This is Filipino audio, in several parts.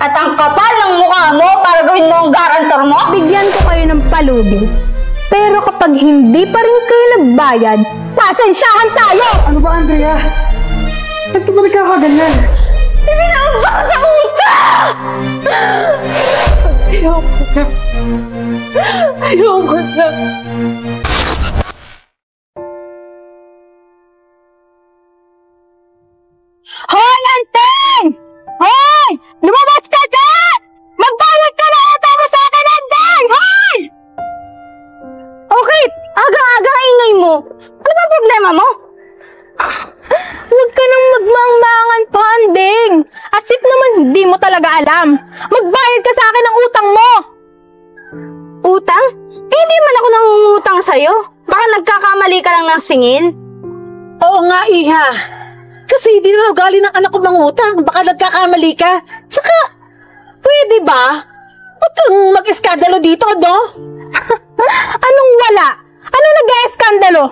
At ang kapal ng mukha mo para gawin mo ang garantor mo? Bigyan ko kayo ng palugi. Pero kapag hindi pa rin kayo nagbayad, pasensyahan tayo! Ano ba, Andrea? Ba't ka ba nagkakaganyan? Ibinaba ka sa utang! Ayoko na. Ayoko na. Hoy, Anteng! Hoy! Lumabas ka dyan! Magbayad ka na utang mo sa akin, Anteng! Hoy! Okay, aga-aga ingay mo. Ano ba problema mo? Huwag ka nang magmangmangan pa, Andeng. As if naman hindi mo talaga alam. Magbayad ka sa akin ng utang mo! Utang? Eh, hindi man ako nangungutang sa'yo. Baka nagkakamali ka lang ng singil. Oo nga, Iha. Kasi hindi na ugali ng anak ko mangutang. Baka nagkakamali ka. Tsaka, pwede ba? Huwag kang mag-eskandalo dito, no? Anong wala? Ano nag-eskandalo?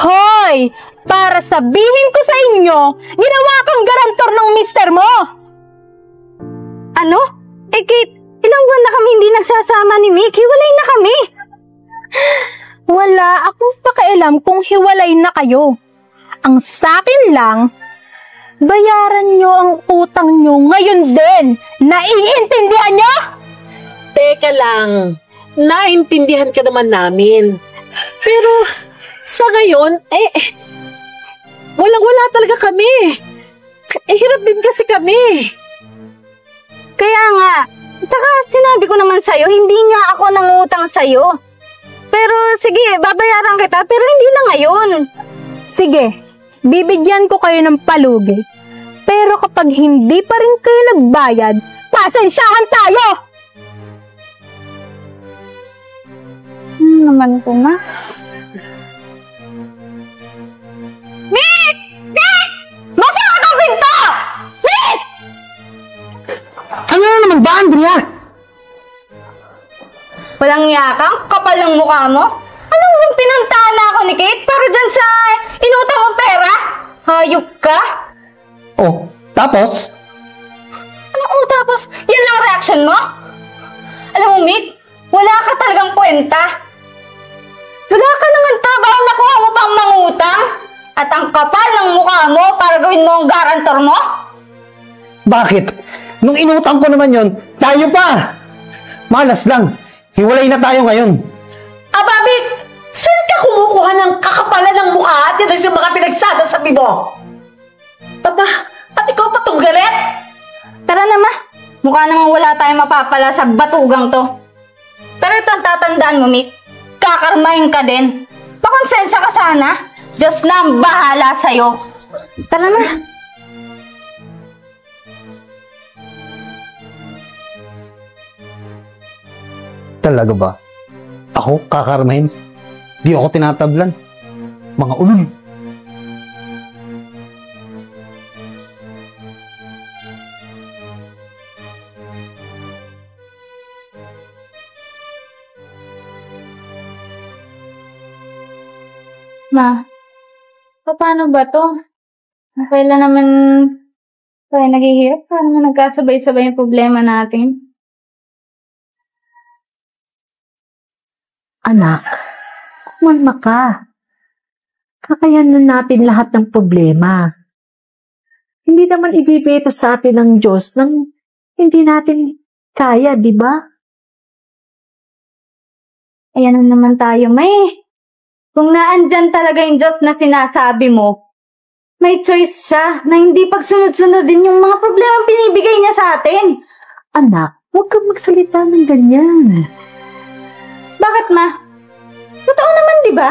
Hoy! Para sabihin ko sa inyo, ginawa kang garantor ng mister mo! Ano? Eh, Kate, ilang buwan na kami hindi nagsasama ni Mick. Hiwalay na kami. Wala akong pakialam kung hiwalay na kayo. Ang sakin lang, bayaran nyo ang utang nyo ngayon din. Naiintindihan nyo? Teka lang. Naintindihan ka naman namin. Pero, sa ngayon, walang-wala talaga kami. Hirap din kasi kami. Kaya nga, saka sinabi ko naman sa'yo, hindi nga ako nangutang sa'yo. Pero sige, babayaran kita, pero hindi na ngayon. Sige, bibigyan ko kayo ng palugi. Pero kapag hindi pa rin kayo nagbayad, pasensyahan tayo! Naman ko na. Mick! Mick! Masaka ka pinto! Mick! Ano na naman ba, Andrea? Walang yakang kapal ng mukha mo? Alam mo, pinantala ako ni Kate para dyan sa inutang mong pera? Hayop ka? Oh, tapos? Ano tapos? Yan lang reaction mo? Alam mo, Mick, wala ka talagang kwenta. Wala ka naman trabaho nakuha mo pang mangutang? At ang kapal ng mukha mo para gawin mo ang garantor mo? Bakit? Nung inutang ko naman yon, tayo pa! Malas lang. Hiwalay na tayo ngayon. Ababik! Saan ka kumukuha ng kakapalan ng mukha at yan ang mga pinagsasasabi mo? Aba, at ikaw pa tong galit? Tara na, ma. Mukha namang wala tayong mapapala sa batugang to. Pero ito ang tatandaan mo, Mick. Kakarmahin ka din. Pakonsensya ka sana. Diyos na ang bahala sa'yo. Tara na. Talaga ba? Ako, kakarmahin? Di ako tinatablan. Mga ulul. Ma, paano ba to? Kailan naman tayo naghihirap? Paano naman nagkasabay-sabay yung problema natin? Anak, kumalma ka. Kakayanan natin lahat ng problema. Hindi naman ibibigay ito sa atin ng Diyos nang hindi natin kaya, di ba? Ayan na naman tayo, May. Kung naandyan talaga yung Diyos na sinasabi mo, may choice siya na hindi pagsunod-sunod din yung mga problema binibigay niya sa atin. Anak, huwag kang magsalita ng ganyan. Bakit, ma? Totoo naman, di ba?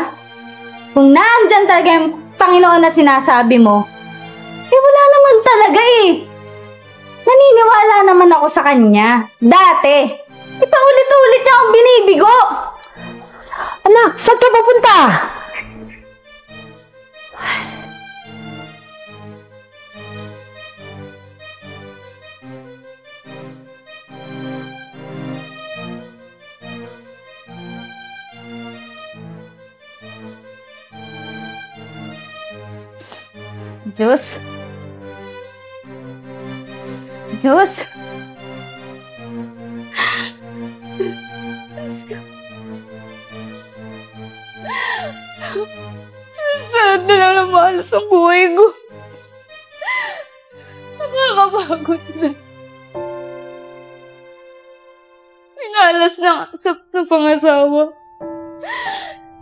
Kung naandyan talaga yung Panginoon na sinasabi mo, wala naman talaga eh. Naniniwala naman ako sa Kanya. Dati. Paulit-ulit niya akong binibigo. Anak, saan ka papunta? Diyos? Diyos? sa buhay ko. Nakakapagod na. Pinalas ng asap sa pangasawa.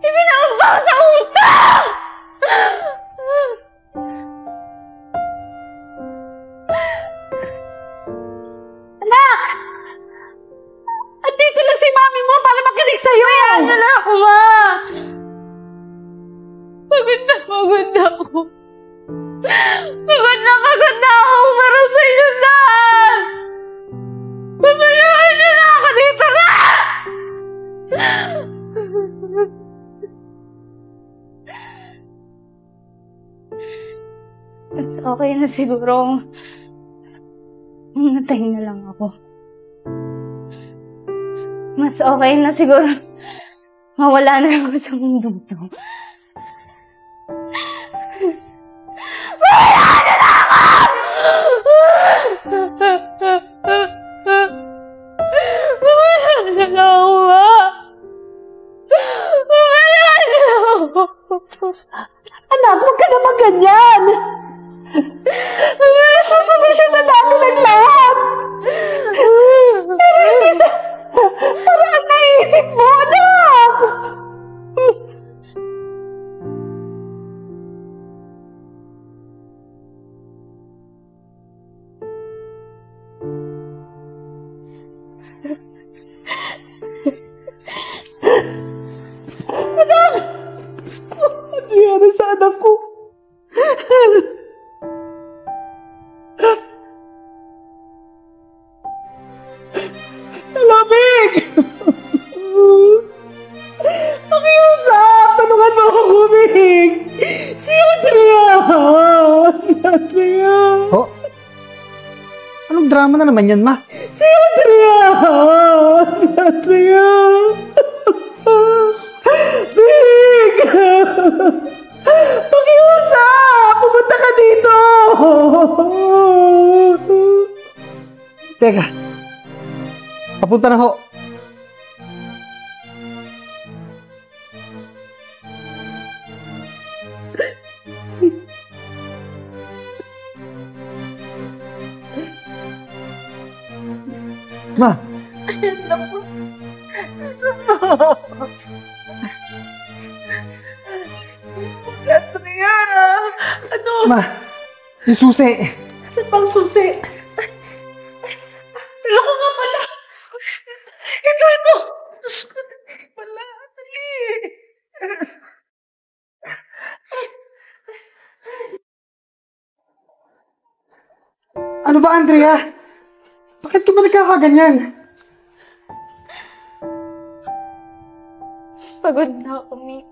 Ibinabang sa utang! Anak! Andito na si mami mo para makinig sa'yo! Hayaan niyo na ako, ma! Pagod na ako. Pagod na ako para sa inyo lahat! Pabayaan niyo na ako dito na! Mas okay na siguro. Matay na lang ako. Mas okay na siguro. Mawala na ako sa mundo to. Mawala na lang ako! Mawala na lang ako, Mawala na ako! Anak, huwag ka naman ganyan! Sasabihin na natin ang lahat! Pero hindi sa... Parang naisip mo, anak! Anak! Ano nangyari sa anak ko? Lamig! Pakiusap! Tanungan mo ako kumig! Si Andrea! Oh? Anong drama na naman yan, ma? Si Andrea! Big! Pakiusap! Pumunta ka dito! Teka. Papunta na ho. Ma! Andrea! Ano? Ma! Yung susi! Saan bang susi? Tala ko nga pala! Ito! Pala, dali! Ano ba, Andrea? Bakit ka ba nagkakaganyan? Pagod na ako, Mi.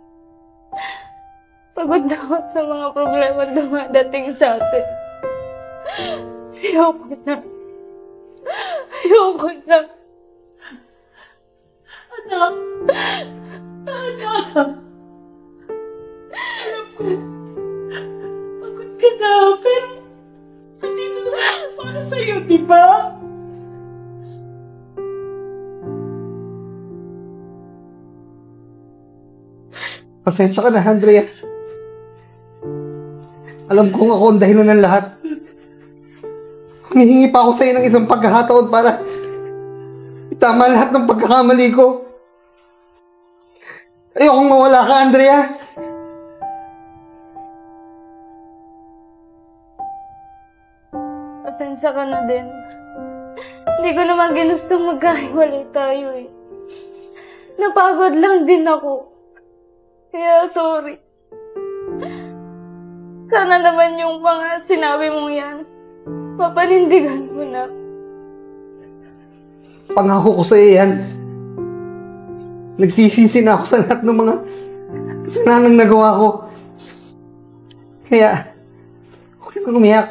Pagod na ako sa mga problema dumadating sa atin. Ayoko na. Anak! Alam ko, pagod ka na, pero nandito naman ako para sa'yo, di ba? Pasensya ka na, Andrea. Alam kong ako ang dahilan ng lahat. Humihingi pa ako sa'yo ng isang pagkakataon para itama lahat ng pagkakamali ko. Ayokong mawala ka, Andrea. Pasensya ka na din. Hindi ko naman ginustong magkahiwalay tayo eh. Napagod lang din ako. Kaya sorry. Sana naman yung mga sinabi mo yan, papanindigan mo na. Pangako ko sa'yo yan. Nagsisisi na ako sa lahat ng mga kasalanang nagawa ko. Kaya, huwag ka na umiyak.